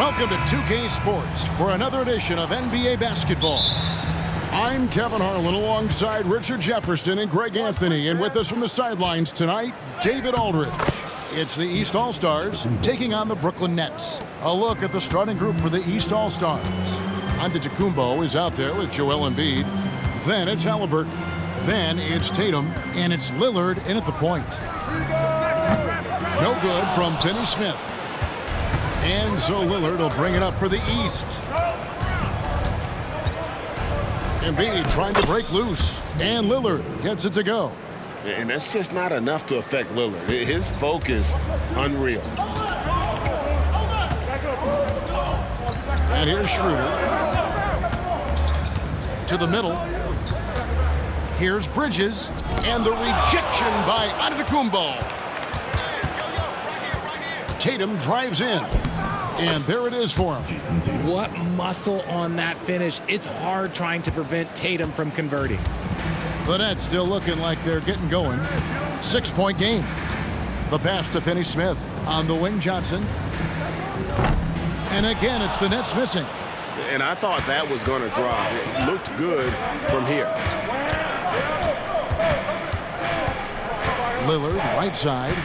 Welcome to 2K Sports for another edition of NBA basketball. I'm Kevin Harlan alongside Richard Jefferson and Greg Anthony, and with us from the sidelines tonight, David Aldridge. It's the East All-Stars taking on the Brooklyn Nets. A look at the starting group for the East All-Stars. Antetokounmpo is out there with Joel Embiid. Then it's Halliburton. Then it's Tatum, and it's Lillard in at the point. No good from Finney Smith. And so Lillard will bring it up for the East. Embiid trying to break loose, and Lillard gets it to go. And that's just not enough to affect Lillard. His focus, unreal. And here's Schroeder. To the middle. Here's Bridges, and the rejection by Antetokounmpo. Tatum drives in, and there it is for him. What muscle on that finish. It's hard trying to prevent Tatum from converting. The Nets still looking like they're getting going. 6-point game. The pass to Finney Smith on the wing, Johnson. And again, it's the Nets missing. And I thought that was going to drop. It looked good from here. Lillard, right side.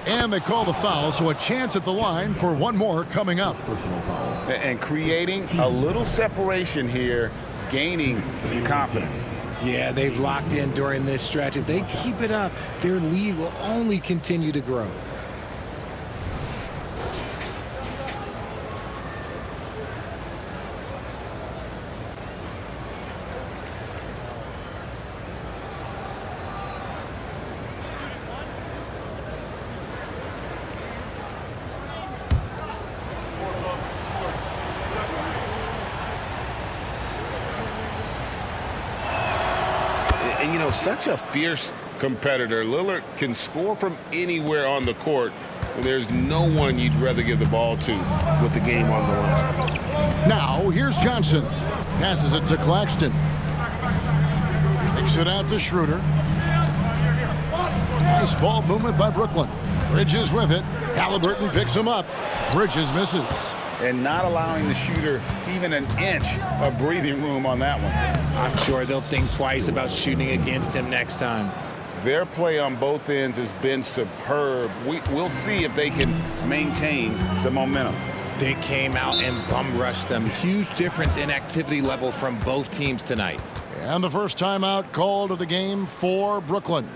And they call the foul, so a chance at the line for one more coming up. And creating a little separation here, gaining some confidence. Yeah, they've locked in during this stretch. If they keep it up, their lead will only continue to grow. And, you know, such a fierce competitor. Lillard can score from anywhere on the court, and there's no one you'd rather give the ball to with the game on the line. Now, here's Johnson. Passes it to Claxton. Kicks it out to Schroeder. Nice ball movement by Brooklyn. Bridges with it. Halliburton picks him up. Bridges misses. And not allowing the shooter even an inch of breathing room on that one. I'm sure they'll think twice about shooting against him next time. Their play on both ends has been superb. We'll see if they can maintain the momentum. They came out and bum rushed them. Huge difference in activity level from both teams tonight. And the first timeout called of the game for Brooklyn.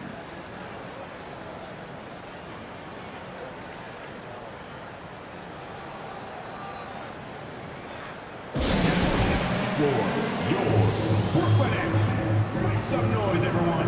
Make some noise, everyone.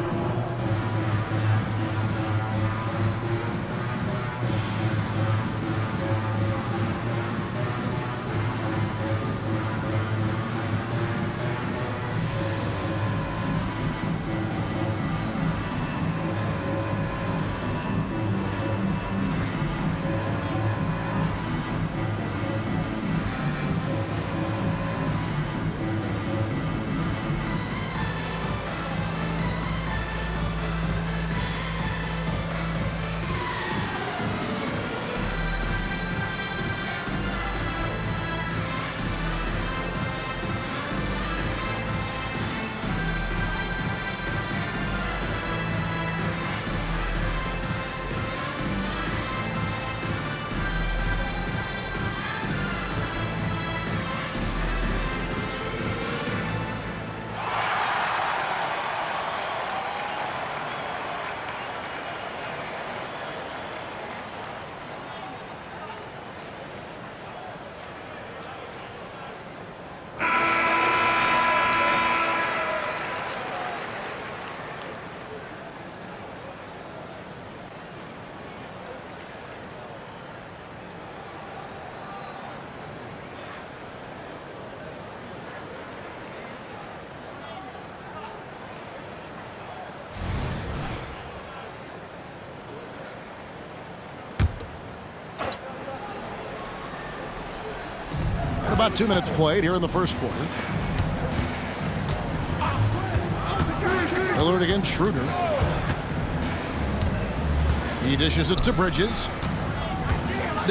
About 2 minutes played here in the first quarter. Lillard against Schroeder. He dishes it to Bridges.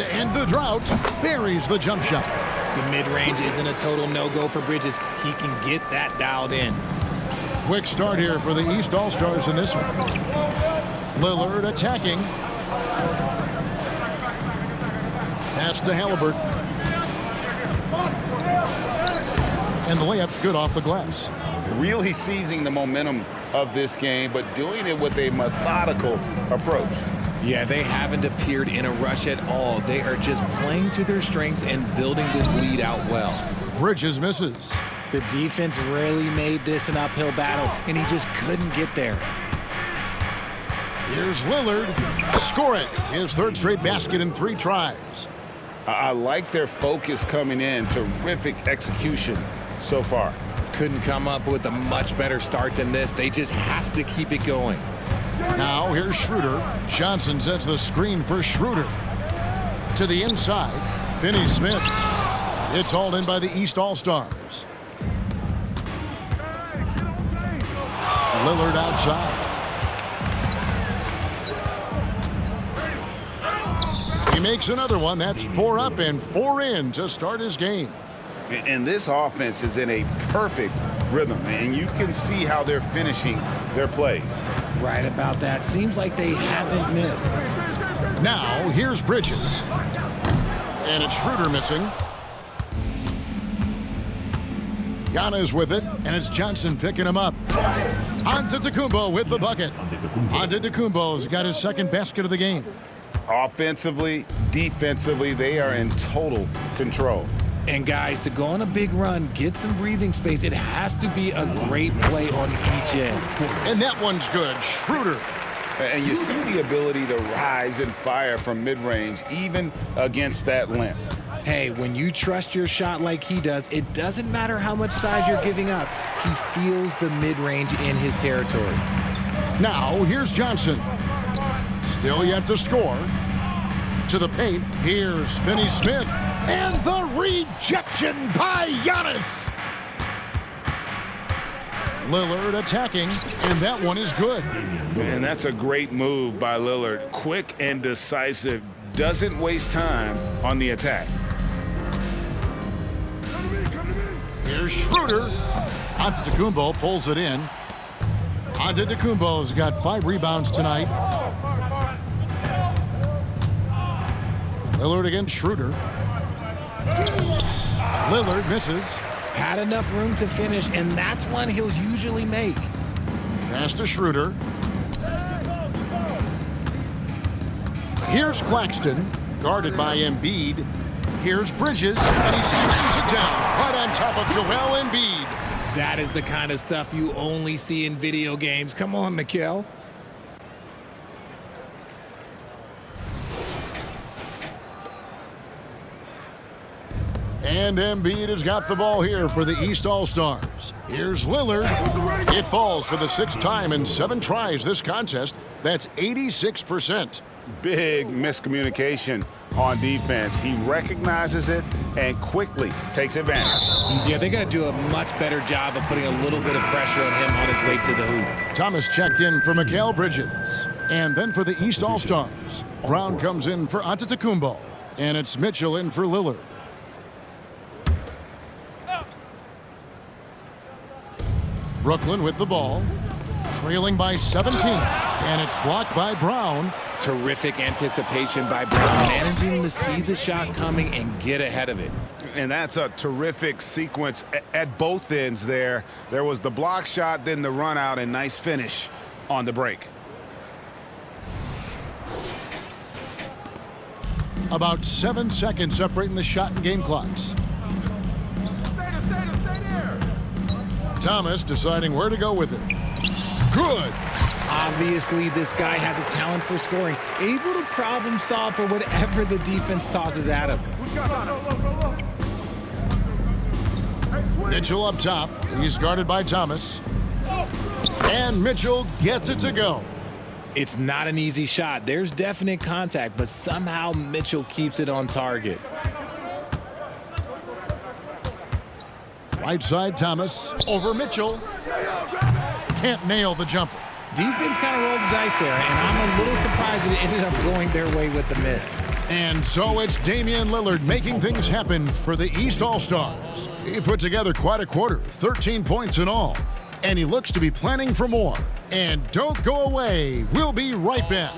to end the drought, buries the jump shot. The mid-range isn't a total no-go for Bridges. He can get that dialed in. Quick start here for the East All-Stars in this one. Lillard attacking. Pass to Halliburton. And the layup's good off the glass. Really seizing the momentum of this game, but doing it with a methodical approach. Yeah, they haven't appeared in a rush at all. They are just playing to their strengths and building this lead out well. Bridges misses. The defense really made this an uphill battle, and he just couldn't get there. Here's Lillard. Score it. His third straight basket in 3 tries. I like their focus coming in. Terrific execution so far. Couldn't come up with a much better start than this. They just have to keep it going. Now here's Schroeder. Johnson sets the screen for Schroeder. To the inside, Finney-Smith. It's hauled in by the East All-Stars. Lillard outside. He makes another one. That's 4 up and 4 in to start his game. And this offense is in a perfect rhythm, and you can see how they're finishing their plays. Right about that. Seems like they haven't missed. Now, here's Bridges. And it's Schroeder missing. Giannis with it, and it's Johnson picking him up. Antetokounmpo with the bucket. Antetokounmpo's got his second basket of the game. Offensively, defensively, they are in total control. And guys, to go on a big run, get some breathing space, it has to be a great play on each end. And that one's good. Schroeder. And you see the ability to rise and fire from mid-range, even against that length. Hey, when you trust your shot like he does, it doesn't matter how much size you're giving up. He feels the mid-range in his territory. Now, here's Johnson. Still yet to score. To the paint, here's Finney-Smith. And the rejection by Giannis. Lillard attacking, and that one is good. And that's a great move by Lillard. Quick and decisive. Doesn't waste time on the attack. Here's Schroeder. Antetokounmpo pulls it in. Antetokounmpo's got 5 rebounds tonight. Lillard against Schroeder. Lillard misses. Had enough room to finish, and that's one he'll usually make. Pass to Schroeder. Here's Claxton, guarded by Embiid. Here's Bridges, and he slams it down right on top of Joel Embiid. That is the kind of stuff you only see in video games. Come on, Mikal. And Embiid has got the ball here for the East All-Stars. Here's Lillard. It falls for the 6th time in 7 tries this contest. That's 86%. Big miscommunication on defense. He recognizes it and quickly takes advantage. Yeah, they're going to do a much better job of putting a little bit of pressure on him on his way to the hoop. Thomas checked in for Mikal Bridges. And then for the East All-Stars, Brown comes in for Antetokounmpo. And it's Mitchell in for Lillard. Brooklyn with the ball, trailing by 17, and it's blocked by Brown. Terrific anticipation by Brown, managing to see the shot coming and get ahead of it. And that's a terrific sequence at both ends there. There was the block shot, then the run out, and nice finish on the break. About 7 seconds separating the shot and game clocks. Thomas deciding where to go with it. Good. Obviously, this guy has a talent for scoring, able to problem solve for whatever the defense tosses at him. Mitchell up top. He's guarded by Thomas. And Mitchell gets it to go. It's not an easy shot. There's definite contact, but somehow Mitchell keeps it on target. Right side, Thomas over Mitchell. Can't nail the jumper. Defense kind of rolled the dice there, and I'm a little surprised that it ended up going their way with the miss. And so it's Damian Lillard making things happen for the East All-Stars. He put together quite a quarter, 13 points in all. And he looks to be planning for more. And don't go away. We'll be right back.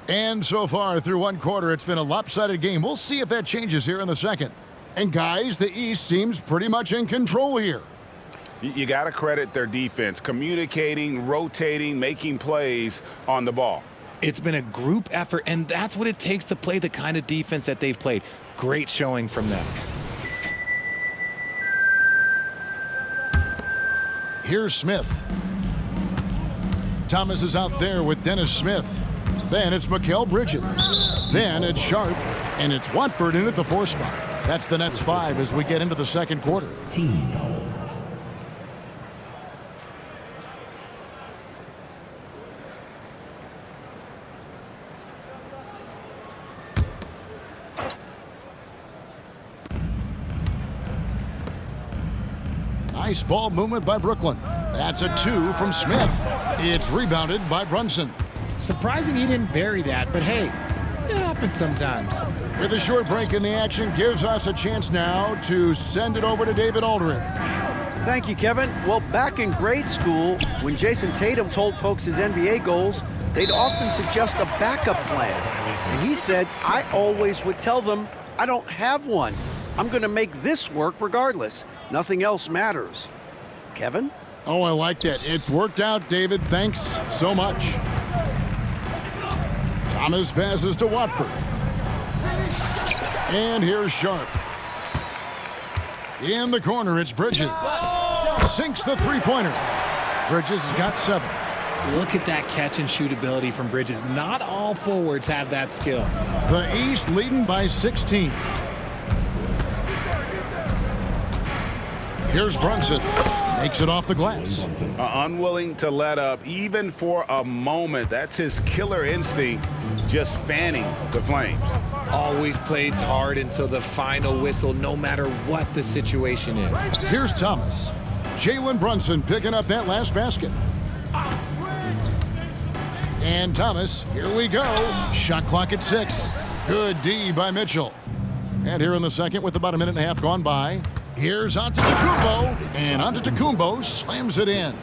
And so far through one quarter, it's been a lopsided game. We'll see if that changes here in the second. And guys, the East seems pretty much in control here. You got to credit their defense, communicating, rotating, making plays on the ball. It's been a group effort, and that's what it takes to play the kind of defense that they've played. Great showing from them. Here's Smith. Thomas is out there with Dennis Smith. Then it's Mikal Bridges. Then it's Sharp. And it's Watford in at the 4 spot. That's the Nets 5 as we get into the second quarter. Nice ball movement by Brooklyn. That's a 2 from Smith. It's rebounded by Brunson. Surprising he didn't bury that, but hey, it happens sometimes. With a short break in the action, gives us a chance now to send it over to David Aldridge. Thank you, Kevin. Well, back in grade school, when Jason Tatum told folks his NBA goals, they'd often suggest a backup plan. And he said, I always would tell them, I don't have one. I'm going to make this work regardless. Nothing else matters. Kevin? Oh, I like that. It's worked out, David. Thanks so much. Thomas passes to Watford. And here's Sharp. In the corner, it's Bridges. Sinks the three-pointer. Bridges has got 7. Look at that catch and shoot ability from Bridges. Not all forwards have that skill. The East leading by 16. Here's Brunson. Makes it off the glass. Unwilling to let up even for a moment. That's his killer instinct, just fanning the flames. Always plays hard until the final whistle, no matter what the situation is. Here's Thomas. Jalen Brunson picking up that last basket. And Thomas, here we go. Shot clock at 6. Good D by Mitchell. And here in the second with about a minute and a half gone by, here's Antetokounmpo, and Antetokounmpo slams it in.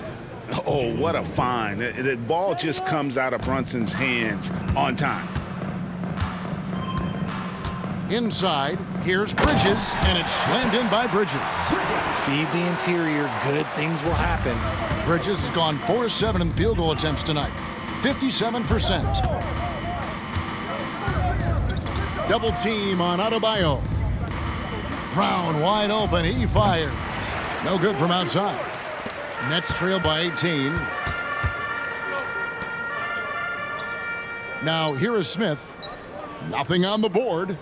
Oh, what a find. The ball just comes out of Brunson's hands on time. Inside, here's Bridges, and it's slammed in by Bridges. Feed the interior, good things will happen. Bridges has gone 4-7 in field goal attempts tonight, 57%. Double team on Adebayo. Brown wide open, he fires. No good from outside. Nets trail by 18. Now here is Smith. Nothing on the board.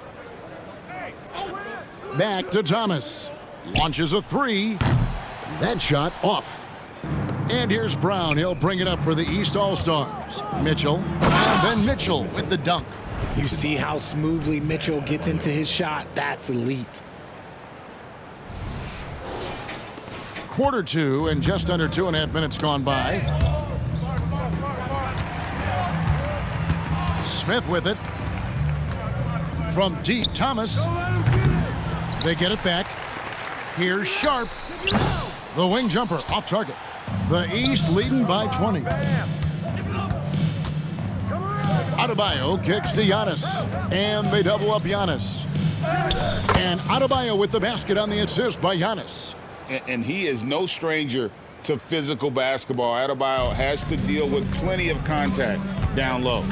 Back to Thomas. Launches a 3. That shot off. And here's Brown. He'll bring it up for the East All-Stars. Mitchell. And then Mitchell with the dunk. You see how smoothly Mitchell gets into his shot. That's elite. Quarter 2 and just under 2.5 minutes gone by. Smith with it. From D. Thomas. They get it back. Here's Sharp. The wing jumper off target. The East leading by 20. Adebayo kicks to Giannis. And they double up Giannis. And Adebayo with the basket on the assist by Giannis. And he is no stranger to physical basketball. Adebayo has to deal with plenty of contact down low.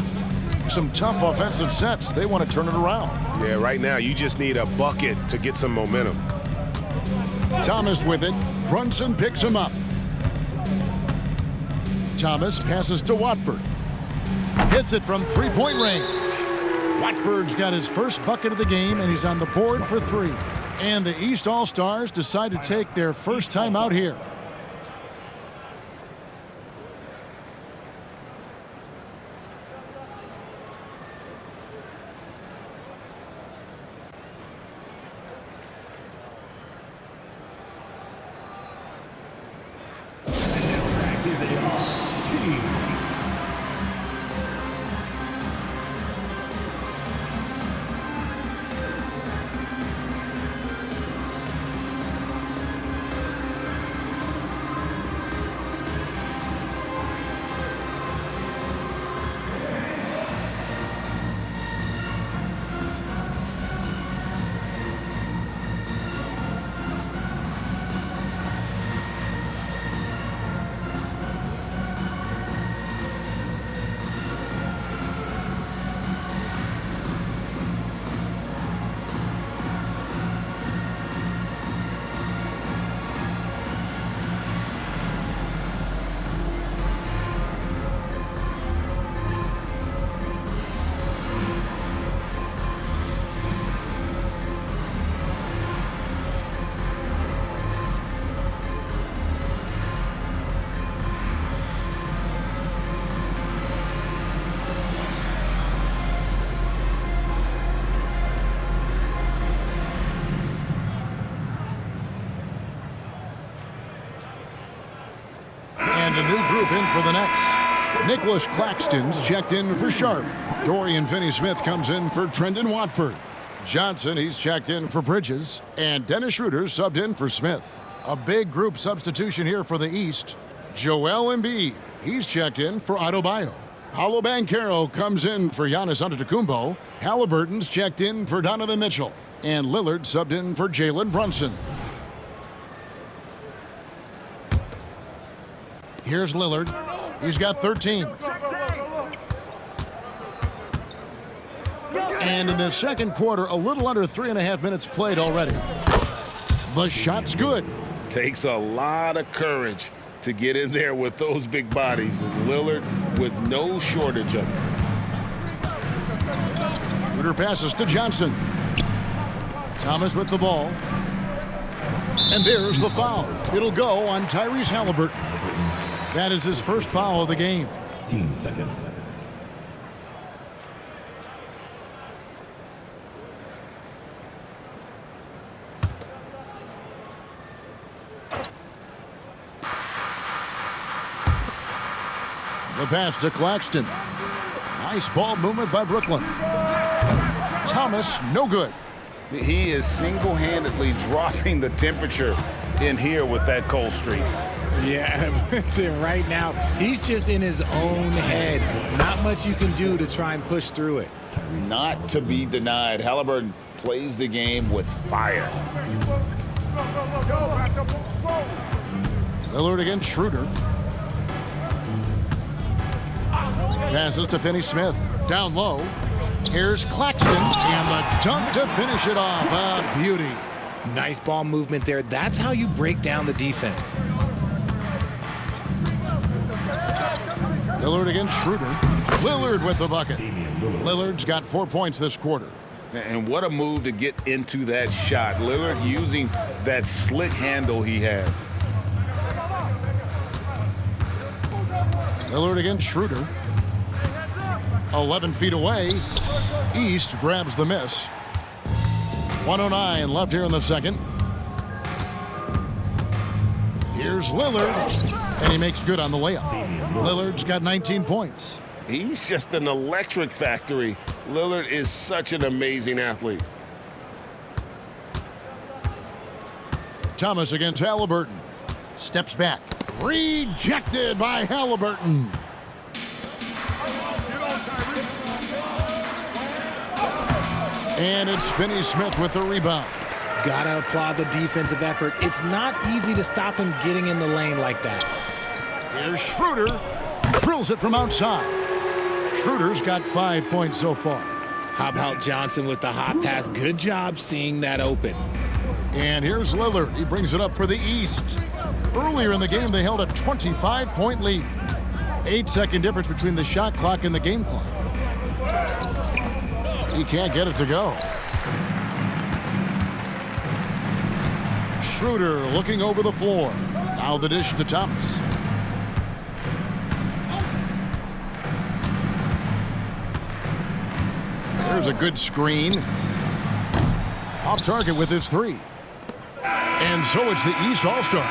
Some tough offensive sets. They want to turn it around. Yeah, right now you just need a bucket to get some momentum. Thomas with it. Brunson picks him up. Thomas passes to Watford. Hits it from three-point range. Watford's got his first bucket of the game, and he's on the board for 3. And the East All-Stars decide to take their first time out here. Back to the team. And a new group in for the Nets. Nicholas Claxton's checked in for Sharp. Dorian Finney-Smith comes in for Trendon Watford. Johnson, he's checked in for Bridges. And Dennis Schroeder subbed in for Smith. A big group substitution here for the East. Joel Embiid, he's checked in for Adebayo. Paolo Banchero comes in for Giannis Antetokounmpo. Halliburton's checked in for Donovan Mitchell. And Lillard subbed in for Jalen Brunson. Here's Lillard. He's got 13. And in the second quarter, a little under 3.5 minutes played already. The shot's good. Takes a lot of courage to get in there with those big bodies. And Lillard with no shortage of them. Schroeder passes to Johnson. Thomas with the ball. And there's the foul. It'll go on Tyrese Halliburton. That is his first foul of the game. 15 seconds. The pass to Claxton. Nice ball movement by Brooklyn. Thomas, no good. He is single-handedly dropping the temperature in here with that cold streak. Yeah, right now, he's just in his own head. Not much you can do to try and push through it. Not to be denied. Halliburton plays the game with fire. Lillard against Schroeder. Passes to Finney-Smith. Down low. Here's Claxton. And the dunk to finish it off. A beauty. Nice ball movement there. That's how you break down the defense. Lillard against Schroeder. Lillard with the bucket. Lillard's got 4 points this quarter. And what a move to get into that shot. Lillard using that slick handle he has. Lillard against Schroeder. 11 feet away. East grabs the miss. 1:09 left here in the second. Here's Lillard, and he makes good on the layup. Lillard's got 19 points. He's just an electric factory. Lillard is such an amazing athlete. Thomas against Halliburton. Steps back. Rejected by Halliburton. And it's Finney-Smith with the rebound. Gotta applaud the defensive effort. It's not easy to stop him getting in the lane like that. Here's Schroeder. Drills it from outside. Schroeder's got 5 points so far. How about Johnson with the hot pass? Good job seeing that open. And here's Lillard. He brings it up for the East. Earlier in the game, they held a 25-point lead. 8-second difference between the shot clock and the game clock. He can't get it to go. Schroeder looking over the floor. Now the dish to Thomas. There's a good screen. Off target with his three. And so it's the East All-Stars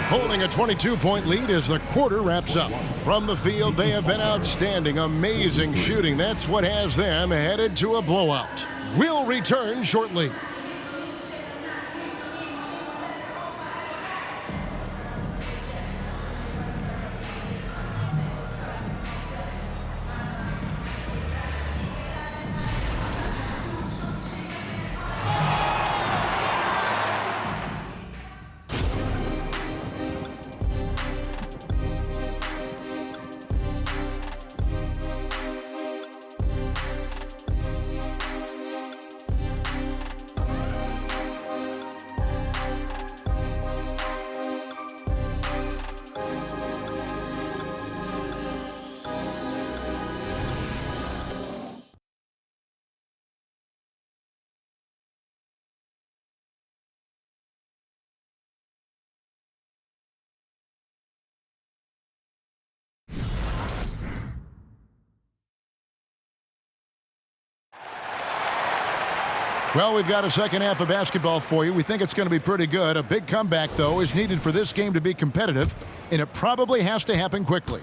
holding a 22-point lead as the quarter wraps up. From the field, they have been outstanding, amazing shooting. That's what has them headed to a blowout. We'll return shortly. Well, we've got a second half of basketball for you. We think it's going to be pretty good. A big comeback, though, is needed for this game to be competitive, and it probably has to happen quickly.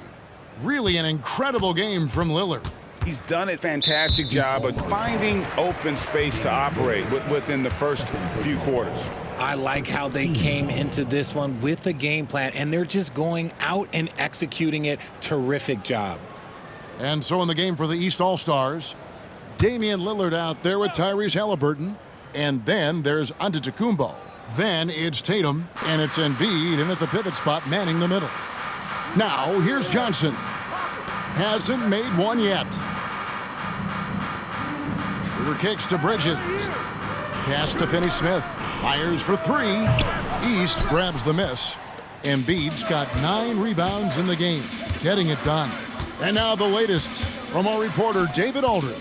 Really an incredible game from Lillard. He's done a fantastic job of finding open space to operate within the first few quarters. I like how they came into this one with a game plan, and they're just going out and executing it. Terrific job. And so in the game for the East All-Stars, Damian Lillard out there with Tyrese Halliburton. And then there's Antetokounmpo. Then it's Tatum, and it's Embiid in at the pivot spot, manning the middle. Now, here's Johnson. Hasn't made one yet. Schroeder kicks to Bridges. Pass to Finney-Smith. Fires for three. East grabs the miss. Embiid's got 9 rebounds in the game, getting it done. And now the latest from our reporter, David Aldridge.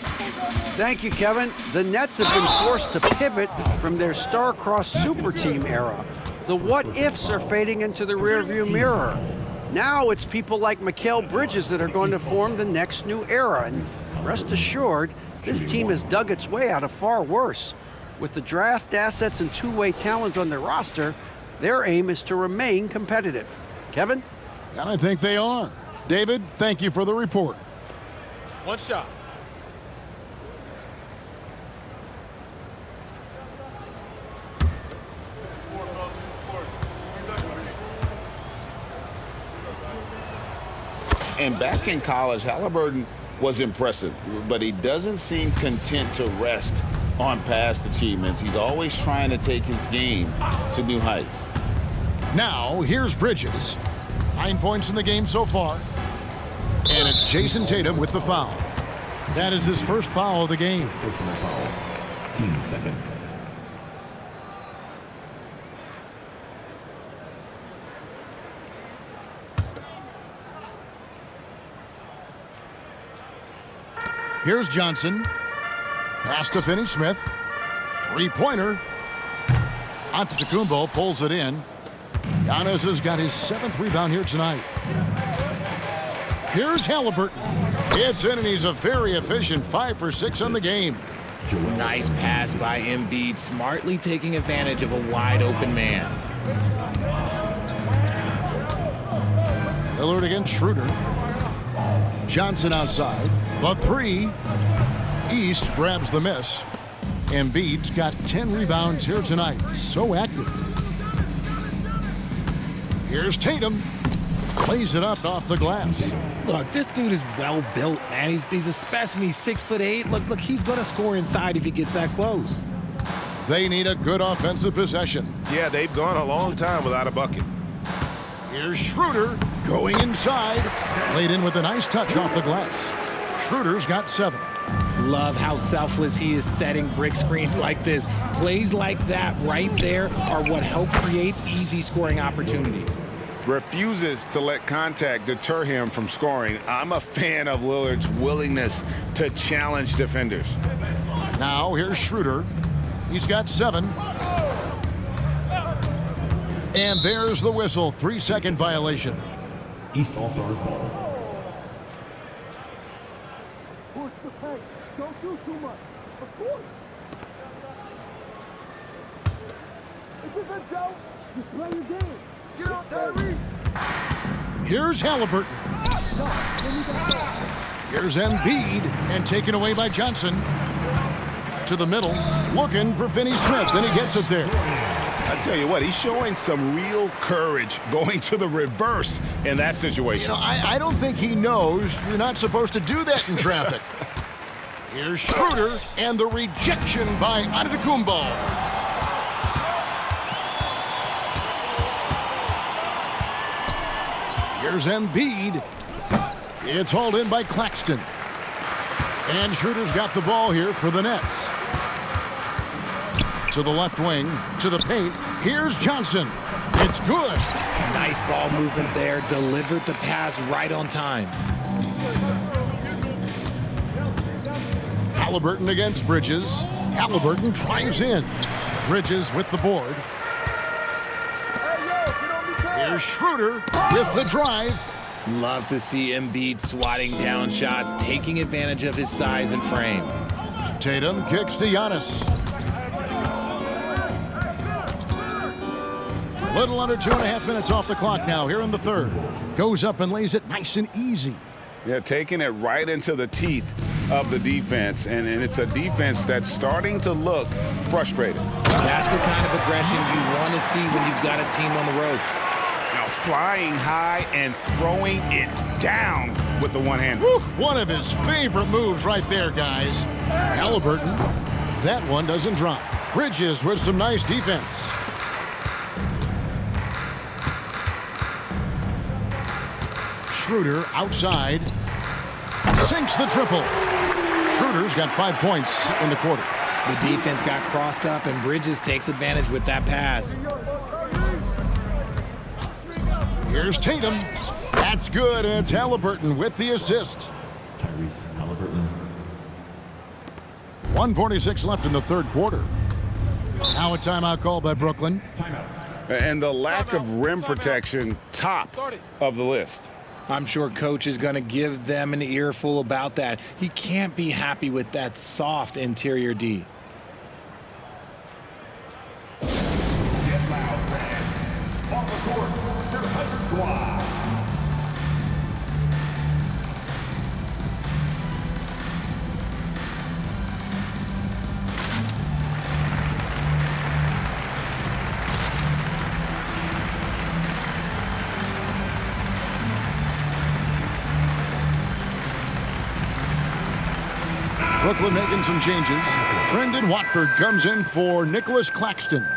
Thank you, Kevin. The Nets have been forced to pivot from their star-crossed super team era. The what-ifs are fading into the rearview mirror. Now it's people like Mikal Bridges that are going to form the next new era. And rest assured, this team has dug its way out of far worse. With the draft assets and two-way talent on their roster, their aim is to remain competitive. Kevin? And I think they are. David, thank you for the report. One shot. And back in college, Halliburton was impressive, but he doesn't seem content to rest on past achievements. He's always trying to take his game to new heights. Now, here's Bridges. 9 points in the game so far. And it's Jason Tatum with the foul. That is his first foul of the game. Personal foul. Team seconds. Here's Johnson. Pass to Finney-Smith. Three-pointer. Antetokounmpo pulls it in. Giannis has got his 7th rebound here tonight. Here's Halliburton. It's in, and he's a very efficient 5 for 6 on the game. Nice pass by Embiid, smartly taking advantage of a wide-open man. Lillard against Schroeder. Johnson outside. The three. East grabs the miss. Embiid's got 10 rebounds here tonight. So active. Here's Tatum. Plays it up off the glass. Look, this dude is well built, man. He's a specimen. He's 6'8". Look, he's going to score inside if he gets that close. They need a good offensive possession. Yeah, they've gone a long time without a bucket. Here's Schroeder going inside. Laid in with a nice touch off the glass. Schroeder's got 7. Love how selfless he is setting brick screens like this. Plays like that right there are what help create easy scoring opportunities. refuses to let contact deter him from scoring. I'm a fan of Lillard's willingness to challenge defenders. Now here's Schroeder. He's got 7. And there's the whistle. 3-second violation. East ALLSTAR ball. Don't do too much. Of course. It's a good joke. Just play your game. Get on Tyrese. Here's Halliburton. Here's Embiid, and taken away by Johnson. To the middle, looking for Finney Smith, and he gets it there. I tell you what, he's showing some real courage going to the reverse in that situation. You know, I don't think he knows you're not supposed to do that in traffic. Here's Schroeder, and the rejection by Antetokounmpo. Here's Embiid. It's hauled in by Claxton. And Schroeder's got the ball here for the Nets. To the left wing, to the paint. Here's Johnson. It's good. Nice ball movement there. Delivered the pass right on time. Halliburton against Bridges. Halliburton drives in. Bridges with the board. Here's Schroeder with the drive. Love to see Embiid swatting down shots, taking advantage of his size and frame. Tatum kicks to Giannis. A little under 2.5 minutes off the clock now here in the third. Goes up and lays it nice and easy. Yeah, taking it right into the teeth of the defense, and it's a defense that's starting to look frustrated. That's the kind of aggression you want to see when you've got a team on the ropes. Now flying high and throwing it down with the one hand. Woo, one of his favorite moves right there, guys. Halliburton, that one doesn't drop. Bridges with some nice defense. Schroeder outside. Sinks the triple. Schroeder's got 5 points in the quarter. The defense got crossed up, and Bridges takes advantage with that pass. Here's Tatum. That's good, and it's Halliburton with the assist. Tyrese Halliburton. 1:46 left in the third quarter. Now a timeout called by Brooklyn. And the lack of rim protection, top of the list. I'm sure coach is going to give them an earful about that. He can't be happy with that soft interior D. Get loud, fans. On the court, your HUD squad. Brooklyn making some changes. Trendon Watford comes in for Nicholas Claxton.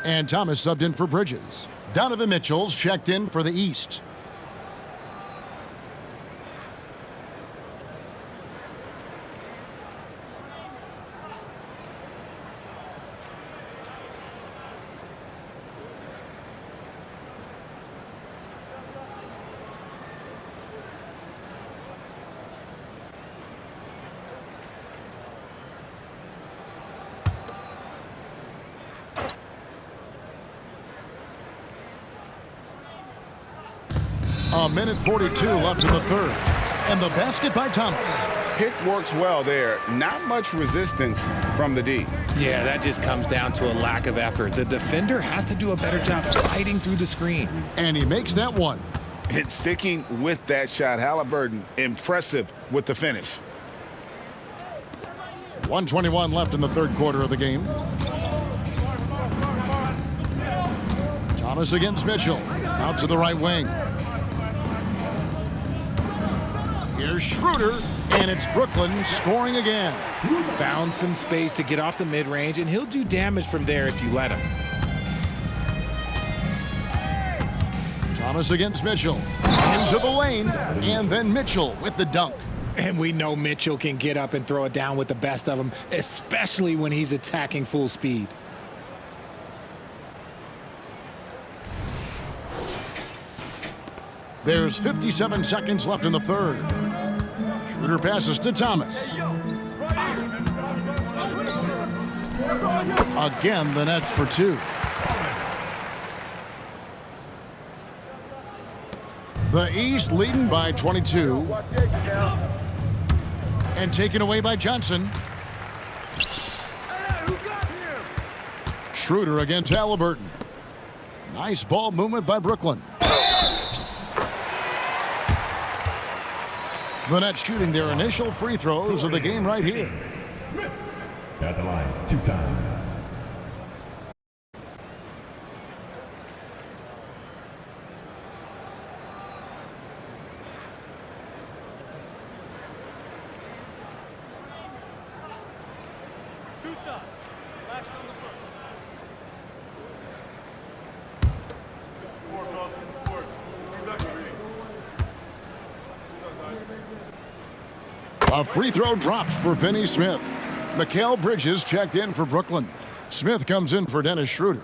And Thomas subbed in for Bridges. Donovan Mitchell's checked in for the East. A minute 42 left in the third. And the basket by Thomas. Pick works well there. Not much resistance from the D. Yeah, that just comes down to a lack of effort. The defender has to do a better job fighting through the screen. And he makes that one. And sticking with that shot, Halliburton, impressive with the finish. 1:21 left in the third quarter of the game. Thomas against Mitchell. Out to the right wing. Here's Schroeder, and it's Brooklyn scoring again. Found some space to get off the mid-range, and he'll do damage from there if you let him. Thomas against Mitchell. Into the lane, and then Mitchell with the dunk. And we know Mitchell can get up and throw it down with the best of them, especially when he's attacking full speed. There's 57 seconds left in the third. Schroeder passes to Thomas. Again, the Nets for two. The East leading by 22. And taken away by Johnson. Schroeder against Halliburton. Nice ball movement by Brooklyn. The Nets shooting their initial free throws of the game right here. At the line, 2 times. Two shots. Relax on the first. A free throw drops for Finney Smith. Mikal Bridges checked in for Brooklyn. Smith comes in for Dennis Schroeder.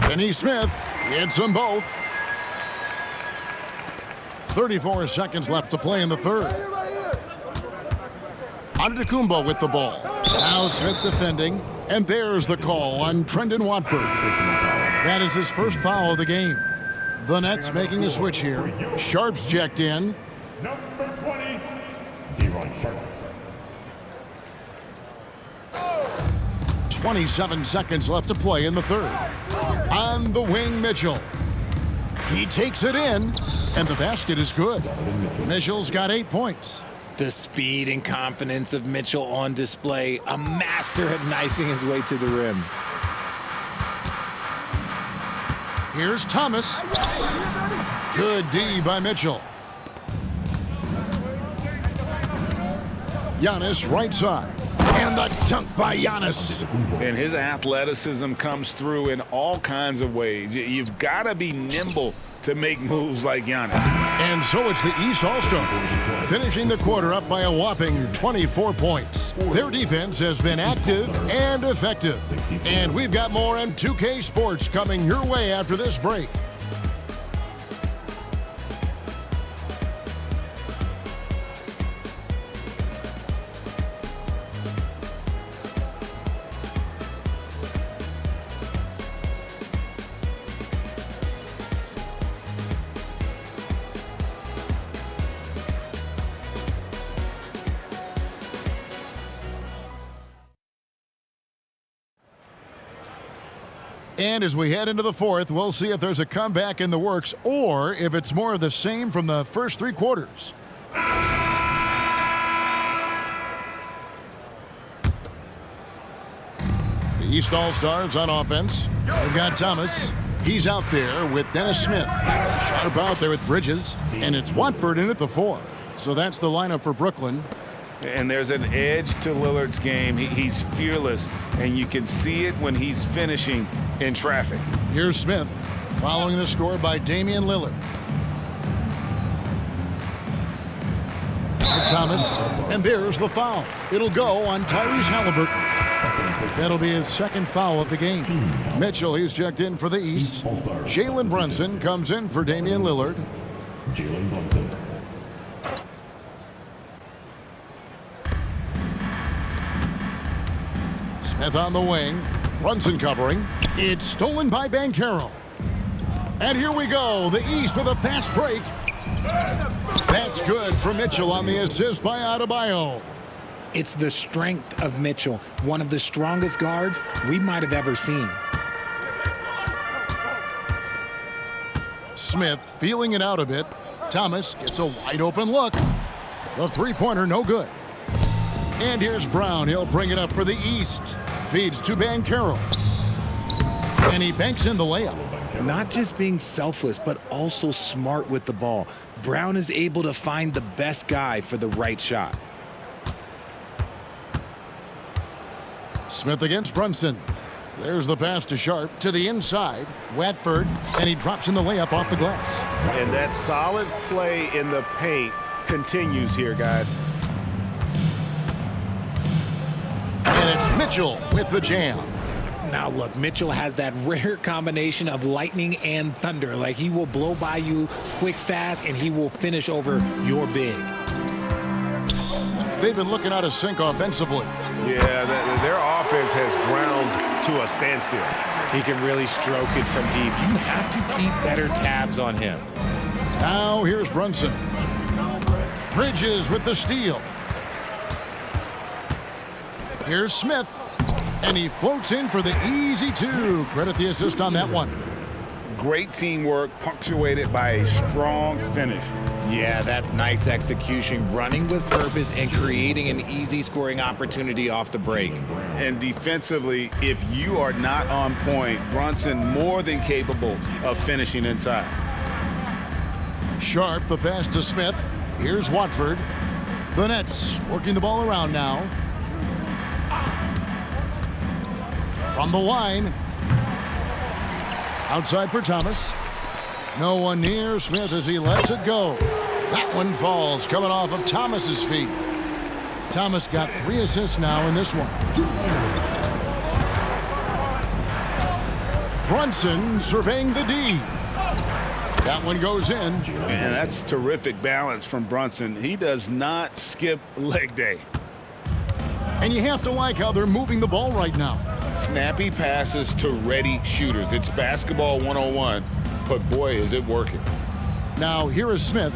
Finney Smith hits them both. 34 seconds left to play in the third. Antetokounmpo with the ball. Now Smith defending. And there's the call on Trendon Watford. That is his first foul of the game. The Nets making a switch here. Sharp's checked in. Number 20, DeRoyal Sharp. 27 seconds left to play in the third. On the wing, Mitchell. He takes it in, and the basket is good. Mitchell's got 8 points. The speed and confidence of Mitchell on display. A master at knifing his way to the rim. Here's Thomas. Good D by Mitchell. Giannis right side. And the dunk by Giannis. And his athleticism comes through in all kinds of ways. You've got to be nimble to make moves like Giannis. And so it's the East All-Stars, finishing the quarter up by a whopping 24 points. Their defense has been active and effective. And we've got more on 2K Sports coming your way after this break. And as we head into the fourth, we'll see if there's a comeback in the works or if it's more of the same from the first 3 quarters. The East All-Stars on offense. They've got Thomas. He's out there with Dennis Smith. Sharp out there with Bridges. And it's Watford in at the 4. So that's the lineup for Brooklyn. And there's an edge to Lillard's game. He's fearless, and you can see it when he's finishing in traffic. Here's Smith, following the score by Damian Lillard. Thomas, and there's the foul. It'll go on Tyrese Halliburton. That'll be his second foul of the game. Mitchell, he's checked in for the East. Jalen Brunson comes in for Damian Lillard. Jalen Brunson. Smith on the wing. Brunson covering. It's stolen by Banchero. And here we go. The East with a fast break. That's good for Mitchell on the assist by Adebayo. It's the strength of Mitchell, one of the strongest guards we might have ever seen. Smith feeling it out a bit. Thomas gets a wide open look. The three-pointer no good. And here's Brown. He'll bring it up for the East. Feeds to Banchero. And he banks in the layup. Not just being selfless, but also smart with the ball. Brown is able to find the best guy for the right shot. Smith against Brunson. There's the pass to Sharp to the inside. Watford, and he drops in the layup off the glass. And that solid play in the paint continues here, guys. And it's Mitchell with the jam. Now look, Mitchell has that rare combination of lightning and thunder. Like, he will blow by you quick, fast, and he will finish over your big. They've been looking out of sync offensively. Yeah, their offense has ground to a standstill. He can really stroke it from deep. You have to keep better tabs on him. Now here's Brunson. Bridges with the steal. Here's Smith. And he floats in for the easy two. Credit the assist on that one. Great teamwork, punctuated by a strong finish. Yeah, that's nice execution, running with purpose and creating an easy scoring opportunity off the break. And defensively, if you are not on point, Brunson more than capable of finishing inside. Sharp, the pass to Smith. Here's Watford. The Nets working the ball around now. From the line. Outside for Thomas. No one near Smith as he lets it go. That one falls, coming off of Thomas's feet. Thomas got 3 assists now in this one. Brunson surveying the D. That one goes in. And that's terrific balance from Brunson. He does not skip leg day. And you have to like how they're moving the ball right now. Snappy passes to ready shooters. It's basketball 101, but boy, is it working. Now here is Smith.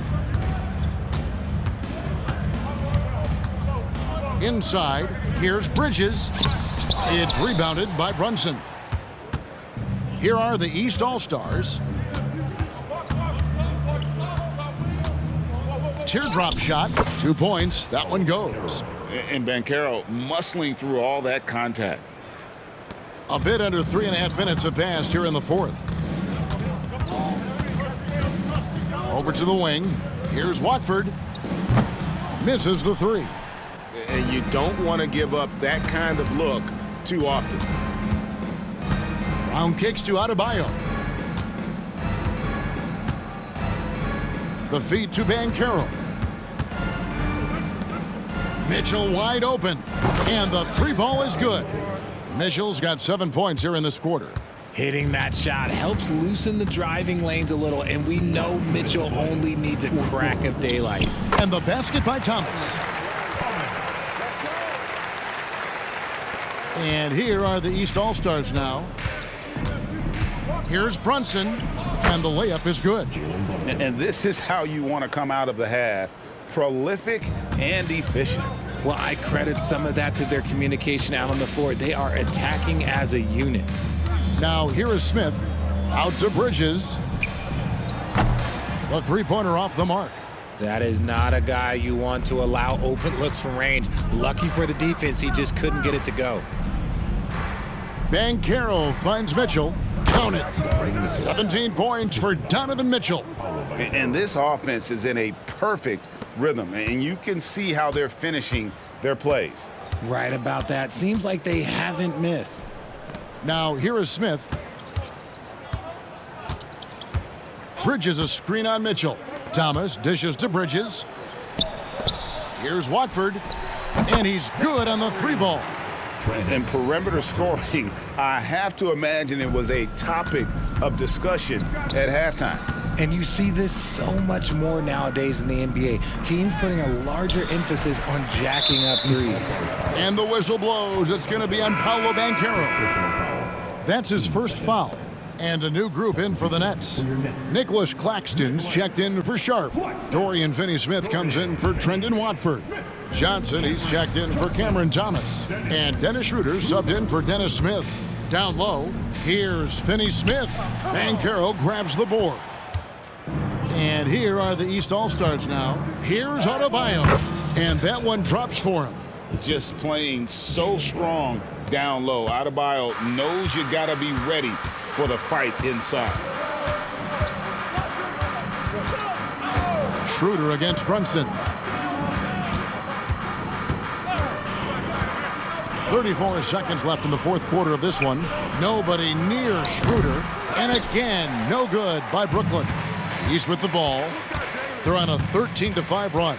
Inside, here's Bridges. It's rebounded by Brunson. Here are the East All-Stars. Teardrop shot, 2 points. That one goes. And Banchero muscling through all that contact. A bit under 3.5 minutes have passed here in the fourth. Over to the wing. Here's Watford. Misses the 3. And you don't want to give up that kind of look too often. Round kicks to Adebayo. The feed to Banchero. Mitchell wide open. And the 3 ball is good. Mitchell's got 7 points here in this quarter. Hitting that shot helps loosen the driving lanes a little, and we know Mitchell only needs a crack of daylight. And the basket by Thomas. And here are the East All-Stars now. Here's Brunson, and the layup is good. And this is how you want to come out of the half. Prolific and efficient. Well, I credit some of that to their communication out on the floor. They are attacking as a unit. Now here is Smith. Out to Bridges. The 3-pointer off the mark. That is not a guy you want to allow open looks from range. Lucky for the defense, he just couldn't get it to go. Banchero finds Mitchell. Count it. 17 points for Donovan Mitchell. And this offense is in a perfect rhythm, and you can see how they're finishing their plays. Right about that. Seems like they haven't missed. Now here is Smith. Bridges a screen on Mitchell. Thomas dishes to Bridges. Here's Watford. And he's good on the 3 ball. And perimeter scoring, I have to imagine it was a topic of discussion at halftime. And you see this so much more nowadays in the NBA. Teams putting a larger emphasis on jacking up threes. And the whistle blows. It's going to be on Paolo Banchero. That's his first foul. And a new group in for the Nets. Nicholas Claxton's checked in for Sharp. Dorian Finney-Smith comes in for Trendon Watford. Johnson, he's checked in for Cameron Thomas. And Dennis Schroeder subbed in for Dennis Smith. Down low, here's Finney-Smith. Banchero grabs the board. And here are the East All-Stars now. Here's Adebayo. And that one drops for him. Just playing so strong down low. Adebayo knows you got to be ready for the fight inside. Schroeder against Brunson. 34 seconds left in the fourth quarter of this one. Nobody near Schroeder. And again, no good by Brooklyn. East with the ball. They're on a 13-5 run.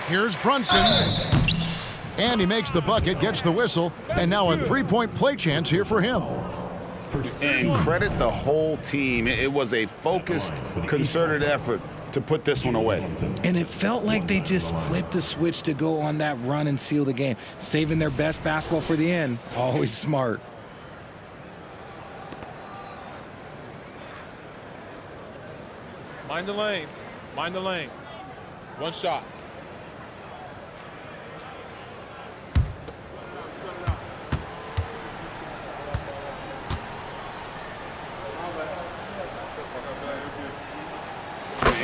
Here's Brunson. And he makes the bucket, gets the whistle, and now a three-point play chance here for him. And credit the whole team. It was a focused, concerted effort to put this one away. And it felt like they just flipped the switch to go on that run and seal the game, saving their best basketball for the end. Always smart. Mind the lanes. Mind the lanes. One shot.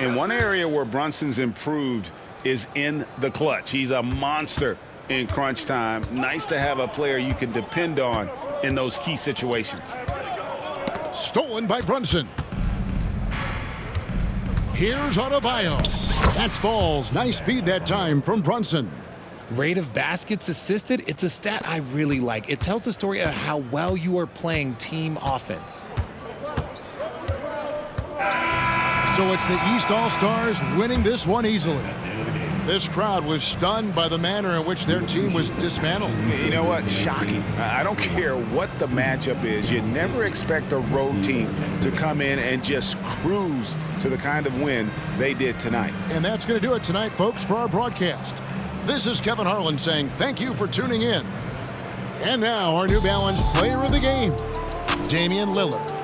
And one area where Brunson's improved is in the clutch. He's a monster in crunch time. Nice to have a player you can depend on in those key situations. Stolen by Brunson. Here's Adebayo. That falls. Nice feed that time from Brunson. Rate of baskets assisted, it's a stat I really like. It tells the story of how well you are playing team offense. So it's the East All-Stars winning this one easily. This crowd was stunned by the manner in which their team was dismantled. You know what? Shocking. I don't care what the matchup is. You never expect a road team to come in and just cruise to the kind of win they did tonight. And that's going to do it tonight, folks, for our broadcast. This is Kevin Harlan saying thank you for tuning in. And now our New Balance player of the game, Damian Lillard.